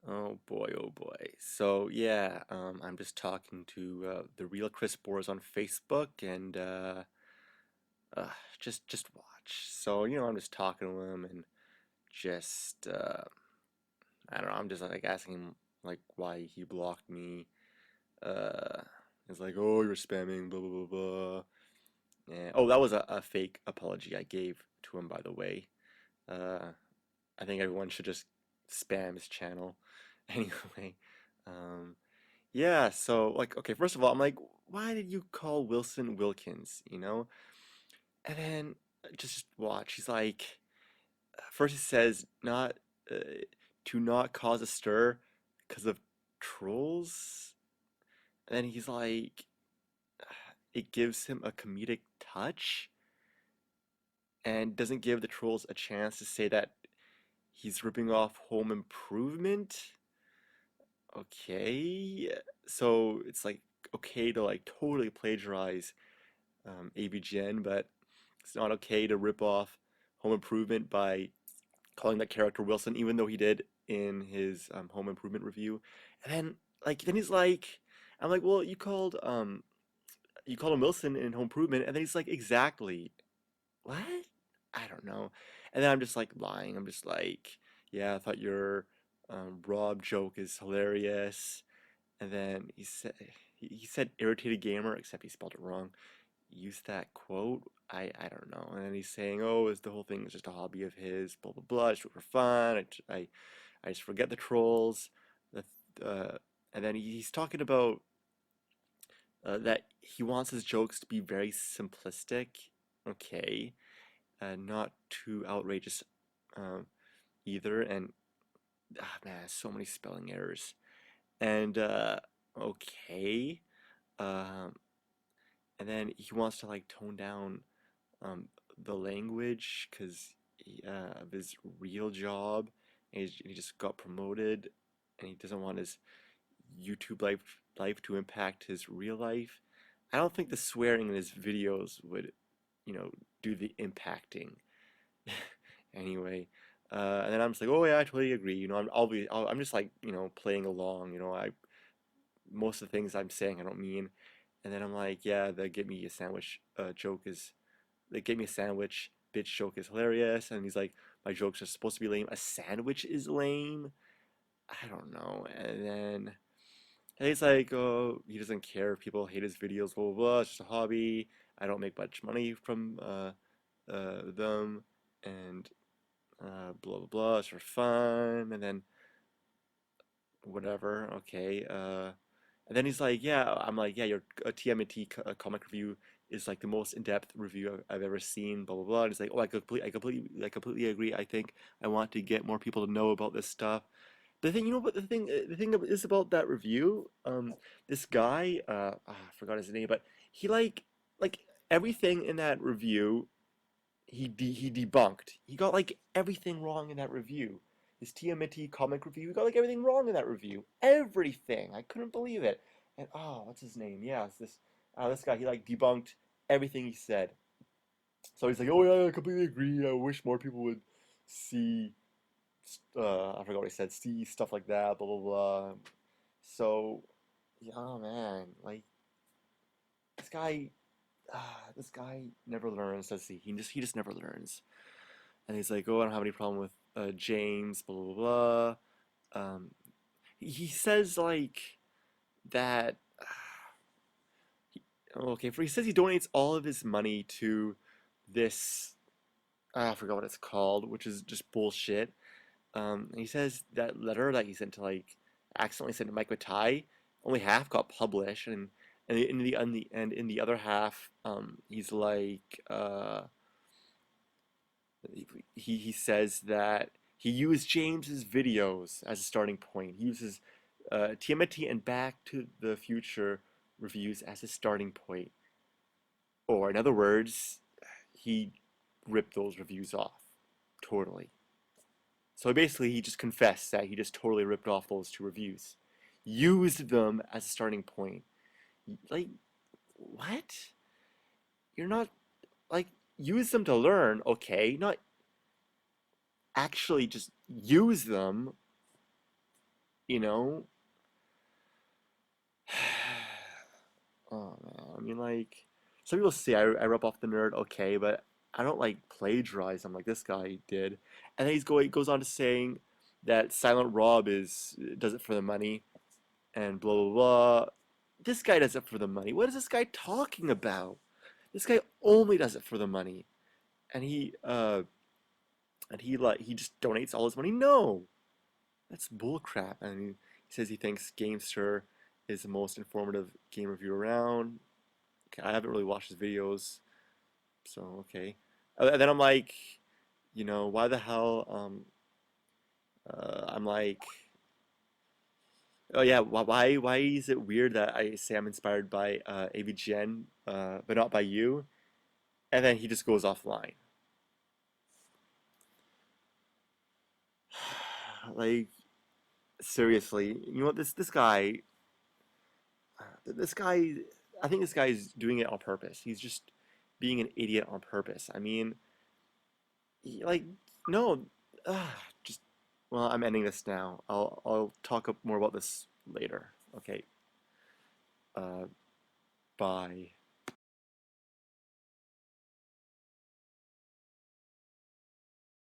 Oh boy, oh boy. So yeah, I'm just talking to the real Chris Boers on Facebook, and just watch. So I'm just talking to him, and just I don't know. I'm just like asking him like why he blocked me. Uh, he's like, oh, you're spamming, blah blah blah blah. And, oh, that was a fake apology I gave to him, by the way. Uh, I think everyone should just spam his channel. Anyway, um, yeah, so like okay, first of all, I'm like, why did you call Wilson Wilkins, you know? And then just watch. He's like, first he says not to not cause a stir because of trolls. And then he's like, it gives him a comedic touch and doesn't give the trolls a chance to say that he's ripping off Home Improvement. Okay, so it's like okay to like totally plagiarize AVGN, but it's not okay to rip off Home Improvement by calling that character Wilson, even though he did in his Home Improvement review. And then he's like, I'm like, well, you called him Wilson in Home Improvement, and then he's like, exactly. What? I don't know. And then I'm just like lying. I'm just like, yeah, I thought your Rob joke is hilarious. And then he said irritated gamer, except he spelled it wrong. Use that quote. I don't know. And then he's saying, oh, is the whole thing is just a hobby of his, blah blah blah. It's for fun. I just forget the trolls. The and then he's talking about that he wants his jokes to be very simplistic. Okay, not too outrageous um, either. And man, so many spelling errors. And okay. Um, and then he wants to like tone down the language because of his real job, and he just got promoted, and he doesn't want his YouTube life to impact his real life. I don't think the swearing in his videos would, do the impacting. Anyway, and then I'm just like, oh yeah, I totally agree. I'm just like, playing along. I most of the things I'm saying I don't mean. And then I'm like, yeah, the get me a sandwich joke is, the get me a sandwich bitch joke is hilarious. And he's like, my jokes are supposed to be lame. A sandwich is lame? I don't know. And he's like, oh, he doesn't care if people hate his videos, blah, blah, blah. It's just a hobby. I don't make much money from them. And blah, blah, blah. It's for fun. And then whatever, okay. And then he's like, yeah, I'm like, yeah, your TMNT comic review is like the most in-depth review I've ever seen, blah blah blah. And he's like, oh, I completely agree. I think I want to get more people to know about this stuff. The thing, the thing is about that review. This guy, I forgot his name, but he like everything in that review he debunked. He got like everything wrong in that review. His TMNT comic review, he got like everything wrong in that review. Everything. I couldn't believe it. And oh, what's his name? Yeah, it's this guy. He like debunked everything he said. So he's like, oh yeah, I completely agree. I wish more people would see. I forgot what he said. See stuff like that. Blah blah blah. So yeah, oh, man, like this guy. This guy never learns, does he? He just never learns. And he's like, "Oh, I don't have any problem with James." Blah blah blah. Um, he says like that. Okay, he says he donates all of his money to this. I forgot what it's called, which is just bullshit. And he says that letter that he sent to like accidentally sent to Mike Matai, only half got published, and And in the other half, he's like, he says that he used James's videos as a starting point. He uses TMNT and Back to the Future reviews as a starting point. Or in other words, he ripped those reviews off totally. So basically, he just confessed that he just totally ripped off those two reviews, used them as a starting point. Like, what? You're not like use them to learn, okay? Not actually just use them, you know? Oh man, I mean, like, some people say I rip off the nerd, okay, but I don't like plagiarize them like this guy did. And then he goes on to saying that Silent Rob is does it for the money and blah blah blah. This guy does it for the money. What is this guy talking about? This guy only does it for the money, and he just donates all his money. No, that's bullcrap. And he says he thinks Gamester is the most informative game review around. Okay, I haven't really watched his videos, so okay. And then I'm like, why the hell? I'm like, oh yeah, why is it weird that I say I'm inspired by AVGN, but not by you? And then he just goes offline. Like seriously, you know what? This guy, I think this guy is doing it on purpose. He's just being an idiot on purpose. I mean, like, no, just, well, I'm ending this now. I'll talk more about this later. Okay, uh, bye.